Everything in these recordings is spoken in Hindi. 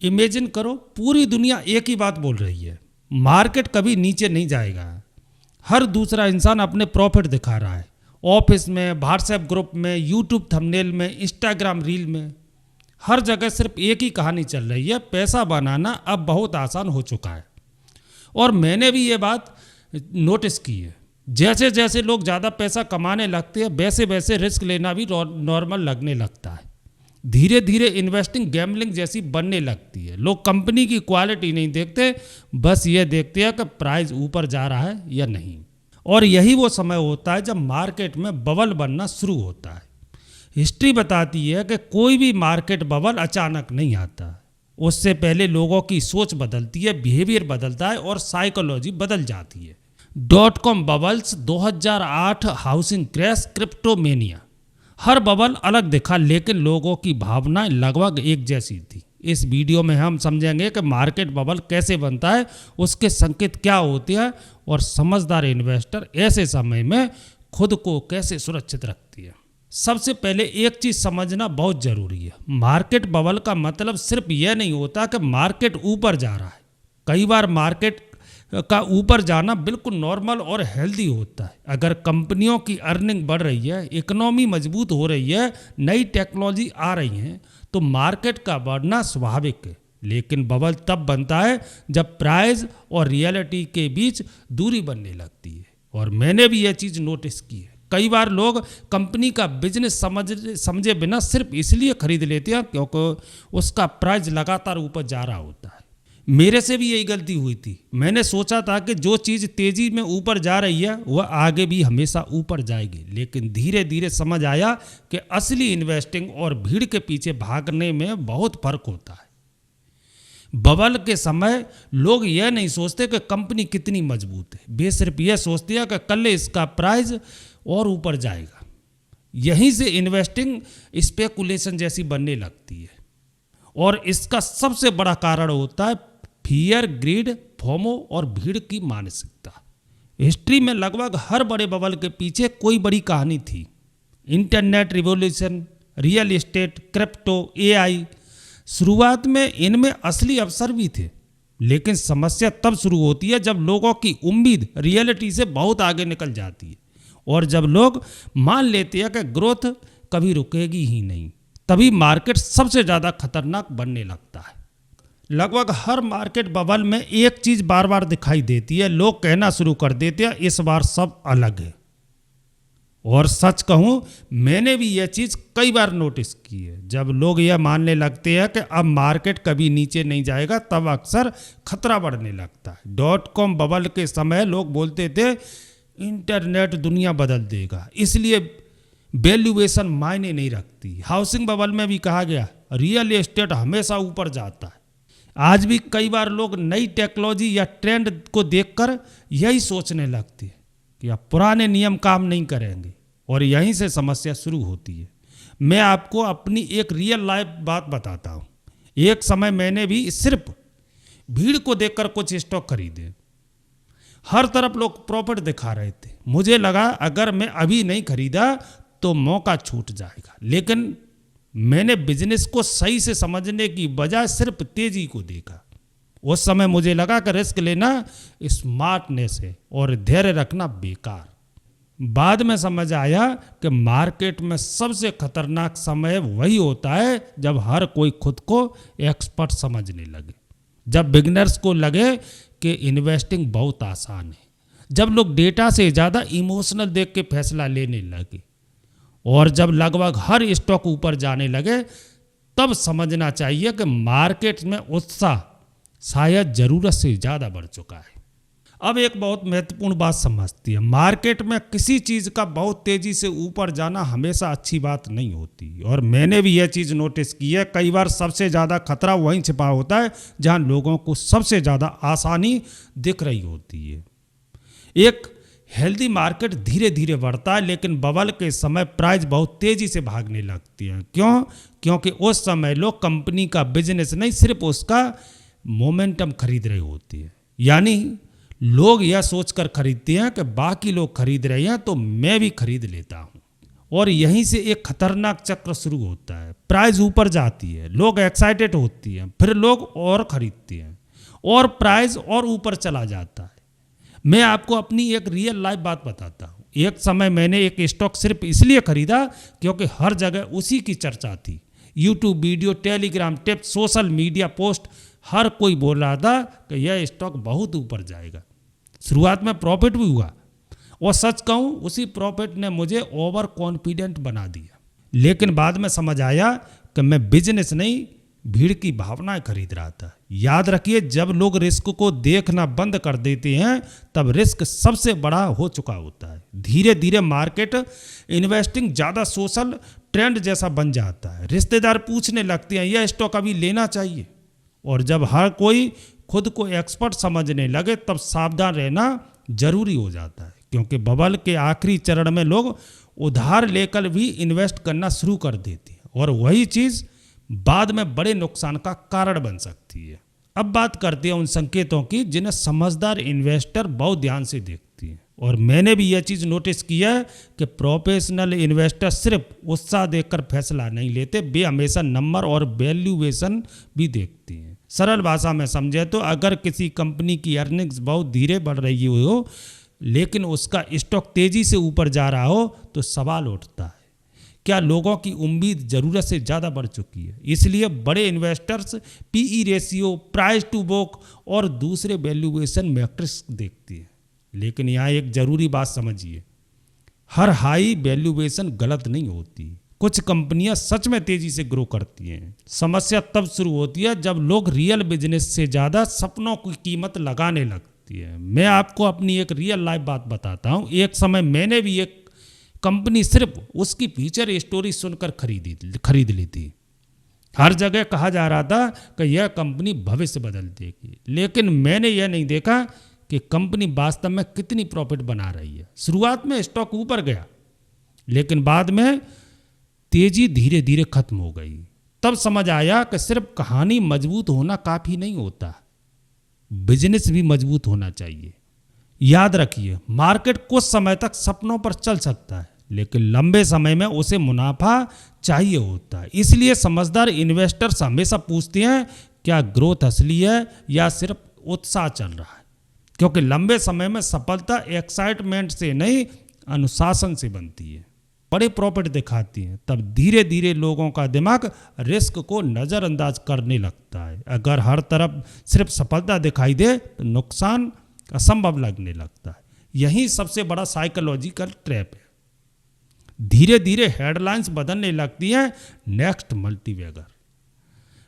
इमेजिन करो, पूरी दुनिया एक ही बात बोल रही है, मार्केट कभी नीचे नहीं जाएगा। हर दूसरा इंसान अपने प्रॉफिट दिखा रहा है, ऑफिस में, व्हाट्सएप ग्रुप में, यूट्यूब थंबनेल में, इंस्टाग्राम रील में, हर जगह सिर्फ एक ही कहानी चल रही है, पैसा बनाना अब बहुत आसान हो चुका है। और मैंने भी ये बात नोटिस की है, जैसे जैसे लोग ज़्यादा पैसा कमाने लगते हैं वैसे वैसे रिस्क लेना भी नॉर्मल लगने लगता है। धीरे धीरे इन्वेस्टिंग गैम्बलिंग जैसी बनने लगती है। लोग कंपनी की क्वालिटी नहीं देखते, बस ये देखते हैं कि प्राइस ऊपर जा रहा है या नहीं। और यही वो समय होता है जब मार्केट में बबल बनना शुरू होता है। हिस्ट्री बताती है कि कोई भी मार्केट बबल अचानक नहीं आता, उससे पहले लोगों की सोच बदलती है, बिहेवियर बदलता है और साइकोलॉजी बदल जाती है। .com बबल्स, 2008 हाउसिंग क्रैश, क्रिप्टोमेनिया, हर बबल अलग दिखा लेकिन लोगों की भावनाएं लगभग एक जैसी थी। इस वीडियो में हम समझेंगे कि मार्केट बबल कैसे बनता है, उसके संकेत क्या होते हैं और समझदार इन्वेस्टर ऐसे समय में खुद को कैसे सुरक्षित रखती है। सबसे पहले एक चीज समझना बहुत जरूरी है, मार्केट बबल का मतलब सिर्फ यह नहीं होता कि मार्केट ऊपर जा रहा है। कई बार मार्केट का ऊपर जाना बिल्कुल नॉर्मल और हेल्दी होता है। अगर कंपनियों की अर्निंग बढ़ रही है, इकोनॉमी मजबूत हो रही है, नई टेक्नोलॉजी आ रही है, तो मार्केट का बढ़ना स्वाभाविक है। लेकिन बबल तब बनता है जब प्राइस और रियलिटी के बीच दूरी बनने लगती है। और मैंने भी यह चीज़ नोटिस की है, कई बार लोग कंपनी का बिजनेस समझे बिना सिर्फ इसलिए खरीद लेते हैं क्योंकि उसका प्राइस लगातार ऊपर जा रहा होता है। मेरे से भी यही गलती हुई थी। मैंने सोचा था कि जो चीज़ तेज़ी में ऊपर जा रही है वह आगे भी हमेशा ऊपर जाएगी, लेकिन धीरे धीरे समझ आया कि असली इन्वेस्टिंग और भीड़ के पीछे भागने में बहुत फर्क होता है। बबल के समय लोग यह नहीं सोचते कि कंपनी कितनी मजबूत है, वे सिर्फ यह सोचते हैं कि कल इसका प्राइस और ऊपर जाएगा। यहीं से इन्वेस्टिंग स्पेकुलेशन जैसी बनने लगती है। और इसका सबसे बड़ा कारण होता है फियर, ग्रीड, फोमो और भीड़ की मानसिकता। हिस्ट्री में लगभग हर बड़े बबल के पीछे कोई बड़ी कहानी थी। Internet revolution, real estate, crypto, AI, शुरुआत में इनमें असली अवसर भी थे, लेकिन समस्या तब शुरू होती है जब लोगों की उम्मीद रियलिटी से बहुत आगे निकल जाती है और जब लोग मान लेते हैं कि ग्रोथ कभी रुकेगी ही नहीं, तभी मार्केट सबसे ज़्यादा खतरनाक बनने लगता है। लगभग हर मार्केट बबल में एक चीज़ बार बार दिखाई देती है, लोग कहना शुरू कर देते हैं इस बार सब अलग है। और सच कहूँ, मैंने भी यह चीज़ कई बार नोटिस की है। जब लोग यह मानने लगते हैं कि अब मार्केट कभी नीचे नहीं जाएगा, तब अक्सर खतरा बढ़ने लगता है। .com बबल के समय लोग बोलते थे इंटरनेट दुनिया बदल देगा, इसलिए वैल्यूएशन मायने नहीं रखती। हाउसिंग बबल में भी कहा गया रियल एस्टेट हमेशा ऊपर जाता है। आज भी कई बार लोग नई टेक्नोलॉजी या ट्रेंड को देखकर यही सोचने लगते हैं कि अब पुराने नियम काम नहीं करेंगे, और यहीं से समस्या शुरू होती है। मैं आपको अपनी एक रियल लाइफ बात बताता हूँ। एक समय मैंने भी सिर्फ भीड़ को देखकर कुछ स्टॉक खरीदे। हर तरफ लोग प्रॉफिट दिखा रहे थे। मुझे लगा अगर मैं अभी नहीं खरीदा तो मौका छूट जाएगा, लेकिन मैंने बिजनेस को सही से समझने की बजाय सिर्फ तेजी को देखा। उस समय मुझे लगा कि रिस्क लेना स्मार्टनेस है और धैर्य रखना बेकार। बाद में समझ आया कि मार्केट में सबसे खतरनाक समय वही होता है जब हर कोई खुद को एक्सपर्ट समझने लगे, जब बिगिनर्स को लगे कि इन्वेस्टिंग बहुत आसान है, जब लोग डेटा से ज़्यादा इमोशनल देख के फैसला लेने लगे, और जब लगभग हर स्टॉक ऊपर जाने लगे, तब समझना चाहिए कि मार्केट में उत्साह शायद ज़रूरत से ज़्यादा बढ़ चुका है। अब एक बहुत महत्वपूर्ण बात समझती है, मार्केट में किसी चीज़ का बहुत तेज़ी से ऊपर जाना हमेशा अच्छी बात नहीं होती। और मैंने भी यह चीज़ नोटिस की है, कई बार सबसे ज़्यादा खतरा वहीं छिपा होता है जहां लोगों को सबसे ज़्यादा आसानी दिख रही होती है। एक हेल्दी मार्केट धीरे धीरे बढ़ता है, लेकिन बबल के समय प्राइस बहुत तेज़ी से भागने लगती है। क्यों? क्योंकि उस समय लोग कंपनी का बिजनेस नहीं, सिर्फ उसका मोमेंटम खरीद रहे होते हैं। यानी लोग यह सोचकर खरीदते हैं कि बाकी लोग खरीद रहे हैं तो मैं भी खरीद लेता हूँ। और यहीं से एक खतरनाक चक्र शुरू होता है। प्राइस ऊपर जाती है, लोग एक्साइटेड होती हैं, फिर लोग और खरीदते हैं और प्राइस और ऊपर चला जाता है। मैं आपको अपनी एक रियल लाइफ बात बताता हूँ। एक समय मैंने एक स्टॉक सिर्फ इसलिए खरीदा क्योंकि हर जगह उसी की चर्चा थी। YouTube video, Telegram tips, social media post, हर कोई बोल रहा था कि यह स्टॉक बहुत ऊपर जाएगा। शुरुआत में प्रॉफिट भी हुआ और सच कहूँ उसी प्रॉफिट ने मुझे ओवर कॉन्फिडेंट बना दिया। लेकिन बाद में समझ आया कि मैं बिजनेस नहीं, भीड़ की भावनाएं खरीद रहा था। याद रखिए, जब लोग रिस्क को देखना बंद कर देते हैं तब रिस्क सबसे बड़ा हो चुका होता है। धीरे धीरे मार्केट इन्वेस्टिंग ज़्यादा सोशल ट्रेंड जैसा बन जाता है। रिश्तेदार पूछने लगते हैं यह स्टॉक अभी लेना चाहिए, और जब हर कोई खुद को एक्सपर्ट समझने लगे तब सावधान रहना जरूरी हो जाता है। क्योंकि बबल के आखिरी चरण में लोग उधार लेकर भी इन्वेस्ट करना शुरू कर देते हैं और वही चीज़ बाद में बड़े नुकसान का कारण बन सकती है। अब बात करते हैं उन संकेतों की जिन्हें समझदार इन्वेस्टर बहुत ध्यान से देखती हैं। और मैंने भी यह चीज़ नोटिस किया है कि प्रोफेशनल इन्वेस्टर सिर्फ उत्साह देखकर फैसला नहीं लेते, वे हमेशा नंबर और वैल्यूएशन भी देखते हैं। सरल भाषा में समझे तो अगर किसी कंपनी की अर्निंग्स बहुत धीरे बढ़ रही हो लेकिन उसका स्टॉक तेजी से ऊपर जा रहा हो तो सवाल उठता है, क्या लोगों की उम्मीद ज़रूरत से ज़्यादा बढ़ चुकी है? इसलिए बड़े investors PE ratio, price to book और दूसरे वैल्यूएशन मैट्रिक्स देखते हैं। लेकिन यहाँ एक ज़रूरी बात समझिए, हर हाई वैल्यूएशन गलत नहीं होती। कुछ कंपनियां सच में तेजी से ग्रो करती हैं। समस्या तब शुरू होती है जब लोग रियल बिजनेस से ज़्यादा सपनों की कीमत लगाने लगती है। मैं आपको अपनी एक रियल लाइफ बात बताता हूँ। एक समय मैंने भी एक कंपनी सिर्फ उसकी फीचर स्टोरी सुनकर खरीद ली थी। हर जगह कहा जा रहा था कि यह कंपनी भविष्य बदल देगी, लेकिन मैंने यह नहीं देखा कि कंपनी वास्तव में कितनी प्रॉफिट बना रही है। शुरुआत में स्टॉक ऊपर गया, लेकिन बाद में तेजी धीरे धीरे खत्म हो गई। तब समझ आया कि सिर्फ कहानी मजबूत होना काफ़ी नहीं होता, बिजनेस भी मजबूत होना चाहिए। याद रखिए, मार्केट कुछ समय तक सपनों पर चल सकता है, लेकिन लंबे समय में उसे मुनाफा चाहिए होता है। इसलिए समझदार इन्वेस्टर्स हमेशा पूछते हैं क्या ग्रोथ असली है या सिर्फ उत्साह चल रहा है, क्योंकि लंबे समय में सफलता एक्साइटमेंट से नहीं, अनुशासन से बनती है। बड़े प्रॉफिट दिखाती हैं तब धीरे धीरे लोगों का दिमाग रिस्क को नज़रअंदाज करने लगता है। अगर हर तरफ सिर्फ सफलता दिखाई दे तो नुकसान असंभव लगने लगता है। यही सबसे बड़ा साइकोलॉजिकल ट्रैप है। धीरे धीरे हेडलाइंस बदलने लगती हैं, नेक्स्ट मल्टीबैगर,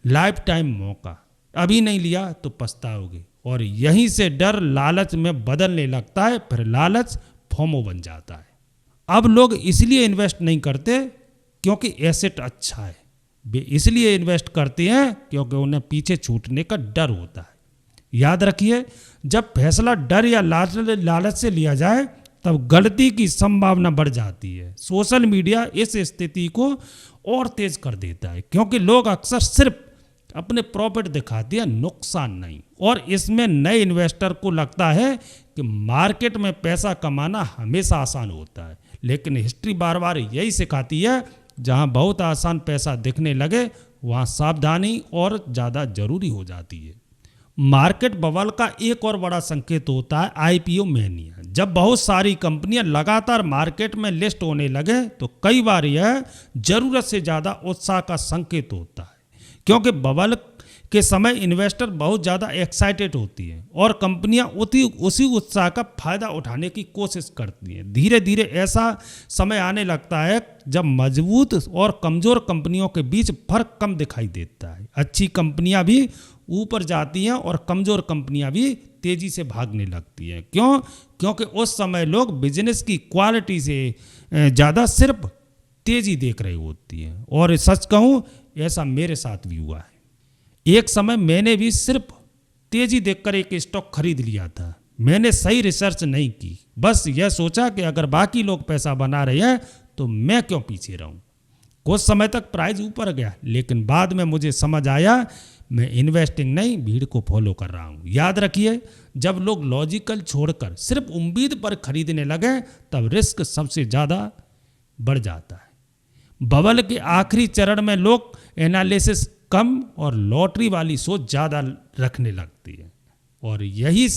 लाइफ टाइम मौका, अभी नहीं लिया तो पछताओगे, और यहीं से डर लालच में बदलने लगता है। फिर लालच फोमो बन जाता है। अब लोग इसलिए इन्वेस्ट नहीं करते क्योंकि एसेट अच्छा है, वे इसलिए इन्वेस्ट करते हैं क्योंकि उन्हें पीछे छूटने का डर होता है। याद रखिए, जब फैसला डर या लालच से लिया जाए तब गलती की संभावना बढ़ जाती है। सोशल मीडिया इस स्थिति को और तेज कर देता है, क्योंकि लोग अक्सर सिर्फ अपने प्रॉफिट दिखाते हैं, नुकसान नहीं। और इसमें नए इन्वेस्टर को लगता है कि मार्केट में पैसा कमाना हमेशा आसान होता है, लेकिन हिस्ट्री बार बार यही सिखाती है, जहां बहुत आसान पैसा दिखने लगे वहां सावधानी और ज़्यादा जरूरी हो जाती है। मार्केट बबल का एक और बड़ा संकेत होता है आईपीओ मैनिया। जब बहुत सारी कंपनियां लगातार मार्केट में लिस्ट होने लगे तो कई बार यह जरूरत से ज़्यादा उत्साह का संकेत होता है, क्योंकि बबल के समय इन्वेस्टर बहुत ज़्यादा एक्साइटेड होती हैं और कंपनियां उसी उत्साह का फायदा उठाने की कोशिश करती हैं। धीरे धीरे ऐसा समय आने लगता है जब मजबूत और कमज़ोर कंपनियों के बीच फर्क कम दिखाई देता है। अच्छी कंपनियां भी ऊपर जाती हैं और कमज़ोर कंपनियां भी तेज़ी से भागने लगती हैं। क्यों? क्योंकि उस समय लोग बिजनेस की क्वालिटी से ज़्यादा सिर्फ तेज़ी देख रही होती हैं। और सच कहूँ, ऐसा मेरे साथ भी हुआ है। एक समय मैंने भी सिर्फ तेज़ी देखकर एक स्टॉक खरीद लिया था। मैंने सही रिसर्च नहीं की, बस यह सोचा कि अगर बाकी लोग पैसा बना रहे हैं तो मैं क्यों पीछे रहूं। कुछ समय तक प्राइस ऊपर गया, लेकिन बाद में मुझे समझ आया मैं इन्वेस्टिंग नहीं, भीड़ को फॉलो कर रहा हूँ। याद रखिए, जब लोग लॉजिकल छोड़कर सिर्फ उम्मीद पर खरीदने लगे तब रिस्क सबसे ज़्यादा बढ़ जाता है। बबल के आखिरी चरण में लोग एनालिसिस कम और लॉटरी वाली सोच ज़्यादा रखने लगती है, और यही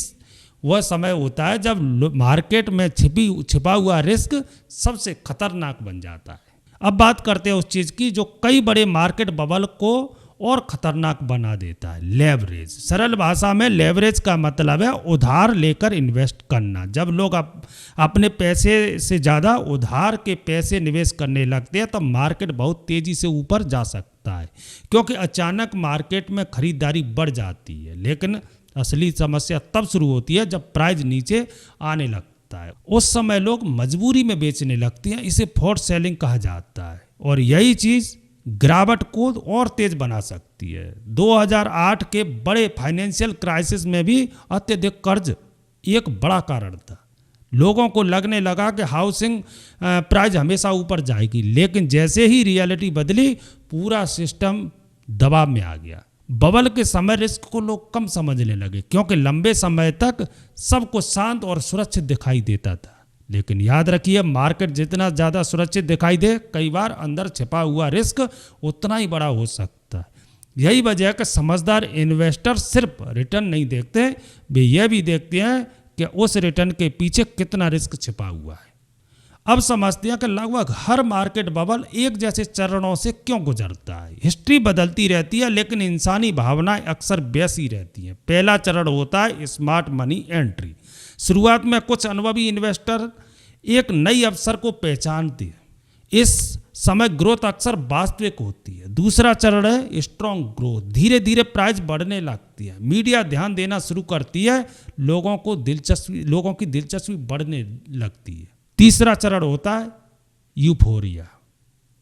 वह समय होता है जब मार्केट में छिपा हुआ रिस्क सबसे खतरनाक बन जाता है। अब बात करते हैं उस चीज़ की जो कई बड़े मार्केट बबल को और ख़तरनाक बना देता है, लेवरेज। सरल भाषा में लेवरेज का मतलब है उधार लेकर इन्वेस्ट करना। जब लोग अपने पैसे से ज़्यादा उधार के पैसे निवेश करने लगते हैं तब मार्केट बहुत तेज़ी से ऊपर जा सकता है, क्योंकि अचानक मार्केट में खरीदारी बढ़ जाती है। लेकिन असली समस्या तब शुरू होती है जब प्राइस नीचे आने लगता है। उस समय लोग मजबूरी में बेचने लगते हैं, इसे फोर्स सेलिंग कहा जाता है, और यही चीज़ गिरावट को और तेज बना सकती है। 2008 के बड़े फाइनेंशियल क्राइसिस में भी अत्यधिक कर्ज एक बड़ा कारण था। लोगों को लगने लगा कि हाउसिंग प्राइस हमेशा ऊपर जाएगी, लेकिन जैसे ही रियलिटी बदली पूरा सिस्टम दबाव में आ गया। बबल के समय रिस्क को लोग कम समझने लगे, क्योंकि लंबे समय तक सब कुछ शांत और सुरक्षित दिखाई देता था। लेकिन याद रखिए, मार्केट जितना ज़्यादा सुरक्षित दिखाई दे, कई बार अंदर छिपा हुआ रिस्क उतना ही बड़ा हो सकता है। यही वजह है कि समझदार इन्वेस्टर सिर्फ रिटर्न नहीं देखते, वे यह भी देखते हैं कि उस रिटर्न के पीछे कितना रिस्क छिपा हुआ है। अब समझते हैं कि लगभग हर मार्केट बबल एक जैसे चरणों से क्यों गुजरता है। हिस्ट्री बदलती रहती है, लेकिन इंसानी भावनाएं अक्सर वैसी रहती हैं। पहला चरण होता है स्मार्ट मनी एंट्री। शुरुआत में कुछ अनुभवी इन्वेस्टर एक नई अवसर को पहचानते हैं। इस समय ग्रोथ अक्सर वास्तविक होती है। दूसरा चरण है स्ट्रॉन्ग ग्रोथ। धीरे धीरे प्राइस बढ़ने लगती है, मीडिया ध्यान देना शुरू करती है, लोगों की दिलचस्पी बढ़ने लगती है। तीसरा चरण होता है यूफोरिया।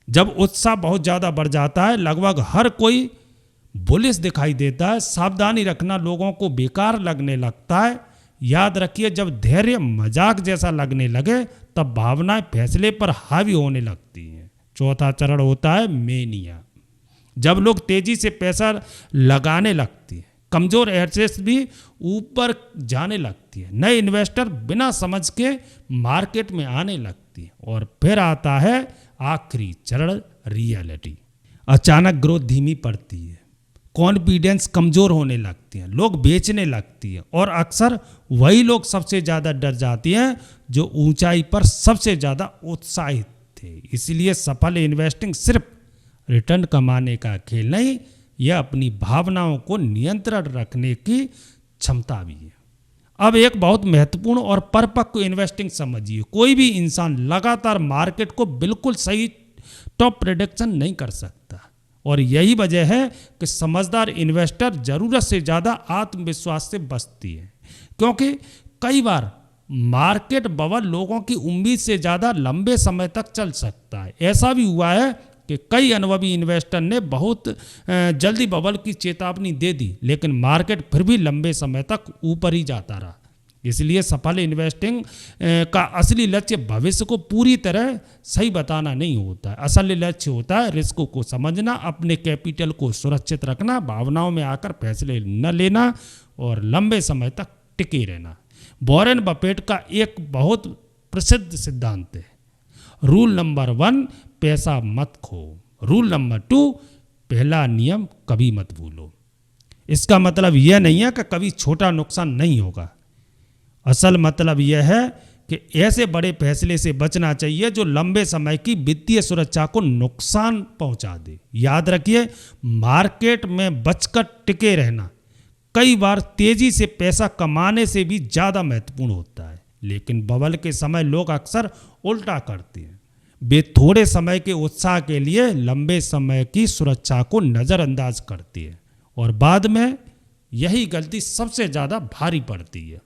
जब उत्साह बहुत ज़्यादा बढ़ जाता है, लगभग हर कोई बुलिश दिखाई देता है, सावधानी रखना लोगों को बेकार लगने लगता है। याद रखिए, जब धैर्य मजाक जैसा लगने लगे तब भावनाएं फैसले पर हावी होने लगती हैं। चौथा चरण होता है मेनिया। जब लोग तेजी से पैसा लगाने लगते हैं, कमजोर एसेट्स भी ऊपर जाने लगती है, नए इन्वेस्टर बिना समझ के मार्केट में आने लगती है। और फिर आता है आखिरी चरण रियलिटी। अचानक ग्रोथ धीमी पड़ती है, कॉन्फिडेंस कमज़ोर होने लगती है, लोग बेचने लगती है, और अक्सर वही लोग सबसे ज़्यादा डर जाती हैं जो ऊंचाई पर सबसे ज़्यादा उत्साहित थे। इसलिए सफल इन्वेस्टिंग सिर्फ रिटर्न कमाने का खेल नहीं, यह अपनी भावनाओं को नियंत्रण रखने की क्षमता भी है। अब एक बहुत महत्वपूर्ण और परिपक्व इन्वेस्टिंग समझिए। कोई भी इंसान लगातार मार्केट को बिल्कुल सही टॉप प्रेडिक्शन नहीं कर सकता, और यही वजह है कि समझदार इन्वेस्टर ज़रूरत से ज़्यादा आत्मविश्वास से बचती है, क्योंकि कई बार मार्केट बबल लोगों की उम्मीद से ज़्यादा लंबे समय तक चल सकता है। ऐसा भी हुआ है कि कई अनुभवी इन्वेस्टर ने बहुत जल्दी बबल की चेतावनी दे दी, लेकिन मार्केट फिर भी लंबे समय तक ऊपर ही जाता रहा। इसलिए सफल इन्वेस्टिंग का असली लक्ष्य भविष्य को पूरी तरह सही बताना नहीं होता है। असली लक्ष्य होता है रिस्क को समझना, अपने कैपिटल को सुरक्षित रखना, भावनाओं में आकर फैसले न लेना, और लंबे समय तक टिके रहना। वॉरेन बफेट का एक बहुत प्रसिद्ध सिद्धांत है, रूल नंबर 1, पैसा मत खो। रूल नंबर 2, पहला नियम कभी मत भूलो। इसका मतलब यह नहीं है कि कभी छोटा नुकसान नहीं होगा। असल मतलब यह है कि ऐसे बड़े फैसले से बचना चाहिए जो लंबे समय की वित्तीय सुरक्षा को नुकसान पहुंचा दे। याद रखिए, मार्केट में बचकर टिके रहना कई बार तेजी से पैसा कमाने से भी ज़्यादा महत्वपूर्ण होता है। लेकिन बबल के समय लोग अक्सर उल्टा करते हैं। वे थोड़े समय के उत्साह के लिए लंबे समय की सुरक्षा को नज़रअंदाज करती है, और बाद में यही गलती सबसे ज़्यादा भारी पड़ती है।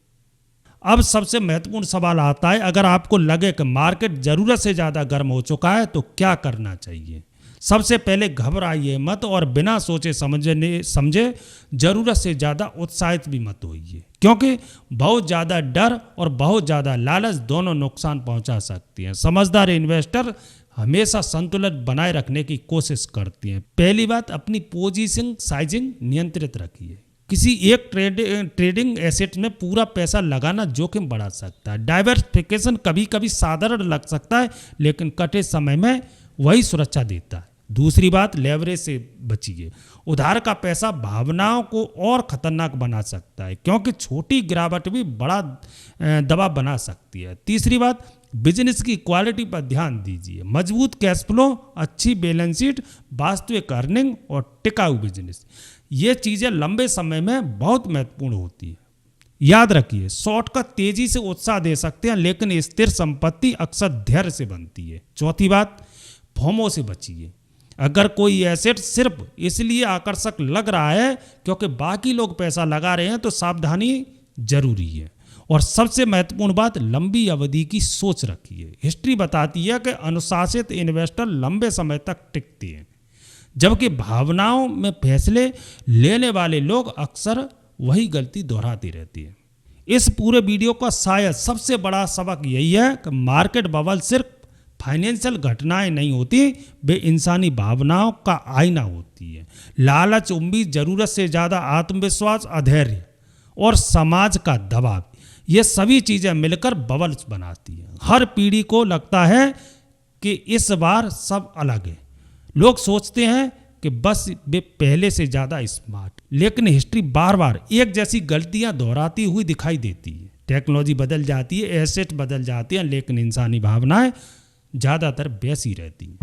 अब सबसे महत्वपूर्ण सवाल आता है, अगर आपको लगे कि मार्केट ज़रूरत से ज़्यादा गर्म हो चुका है तो क्या करना चाहिए। सबसे पहले घबराइए मत, और बिना सोचे समझे ज़रूरत से ज़्यादा उत्साहित भी मत होइए, क्योंकि बहुत ज़्यादा डर और बहुत ज़्यादा लालच दोनों नुकसान पहुंचा सकती हैं। समझदार इन्वेस्टर हमेशा संतुलन बनाए रखने की कोशिश करती हैं। पहली बात, अपनी पोजीशन साइजिंग नियंत्रित रखिए, किसी एक ट्रेडिंग एसेट में पूरा पैसा लगाना जोखिम बढ़ा सकता है। डाइवर्सिफिकेशन कभी कभी साधारण लग सकता है, लेकिन कटे समय में वही सुरक्षा देता है। दूसरी बात, लेवरेज से बचिए। उधार का पैसा भावनाओं को और खतरनाक बना सकता है, क्योंकि छोटी गिरावट भी बड़ा दबाव बना सकती है। तीसरी बात, बिजनेस की क्वालिटी पर ध्यान दीजिए। मजबूत कैश फ्लो, अच्छी बैलेंस शीट, वास्तविक अर्निंग और टिकाऊ बिजनेस, ये चीज़ें लंबे समय में बहुत महत्वपूर्ण होती है। याद रखिए, शॉर्टकट तेजी से उत्साह दे सकते हैं, लेकिन स्थिर संपत्ति अक्सर धैर्य से बनती है। चौथी बात, फोमो से बचिए। अगर कोई एसेट सिर्फ इसलिए आकर्षक लग रहा है क्योंकि बाकी लोग पैसा लगा रहे हैं, तो सावधानी जरूरी है। और सबसे महत्वपूर्ण बात, लंबी अवधि की सोच रखिए। हिस्ट्री बताती है कि अनुशासित इन्वेस्टर लंबे समय तक टिकते हैं, जबकि भावनाओं में फैसले लेने वाले लोग अक्सर वही गलती दोहराते रहते हैं। इस पूरे वीडियो का शायद सबसे बड़ा सबक यही है कि मार्केट बबल सिर्फ फाइनेंशियल घटनाएं नहीं होती, वे इंसानी भावनाओं का आईना होती है। लालच, उम्मीद, जरूरत से ज़्यादा आत्मविश्वास, अधैर्य और समाज का दबाव, ये सभी चीज़ें मिलकर बबल्स बनाती हैं। हर पीढ़ी को लगता है कि इस बार सब अलग है। लोग सोचते हैं कि बस वे पहले से ज़्यादा स्मार्ट, लेकिन हिस्ट्री बार बार एक जैसी गलतियां दोहराती हुई दिखाई देती है। टेक्नोलॉजी बदल जाती है, एसेट बदल जाते हैं, लेकिन इंसानी भावनाएं ज़्यादातर वैसी रहती हैं।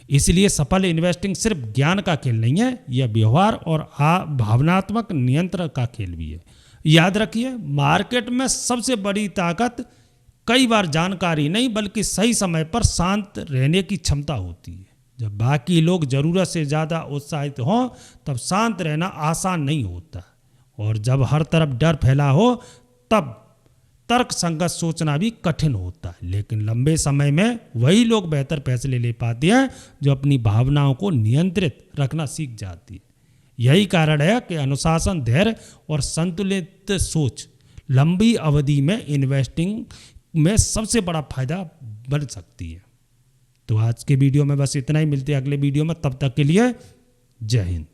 इसलिए सफल इन्वेस्टिंग सिर्फ ज्ञान का खेल नहीं है, यह व्यवहार और भावनात्मक नियंत्रण का खेल भी है। याद रखिए, मार्केट में सबसे बड़ी ताकत कई बार जानकारी नहीं, बल्कि सही समय पर शांत रहने की क्षमता होती है। जब बाकी लोग ज़रूरत से ज़्यादा उत्साहित हों, तब शांत रहना आसान नहीं होता, और जब हर तरफ डर फैला हो, तब तर्क संगत सोचना भी कठिन होता है। लेकिन लंबे समय में वही लोग बेहतर फैसले ले पाते हैं जो अपनी भावनाओं को नियंत्रित रखना सीख जाती है। यही कारण है कि अनुशासन, धैर्य और संतुलित सोच लंबी अवधि में इन्वेस्टिंग में सबसे बड़ा फायदा बन सकती है। तो आज के वीडियो में बस इतना ही। मिलते हैं अगले वीडियो में, तब तक के लिए जय हिंद।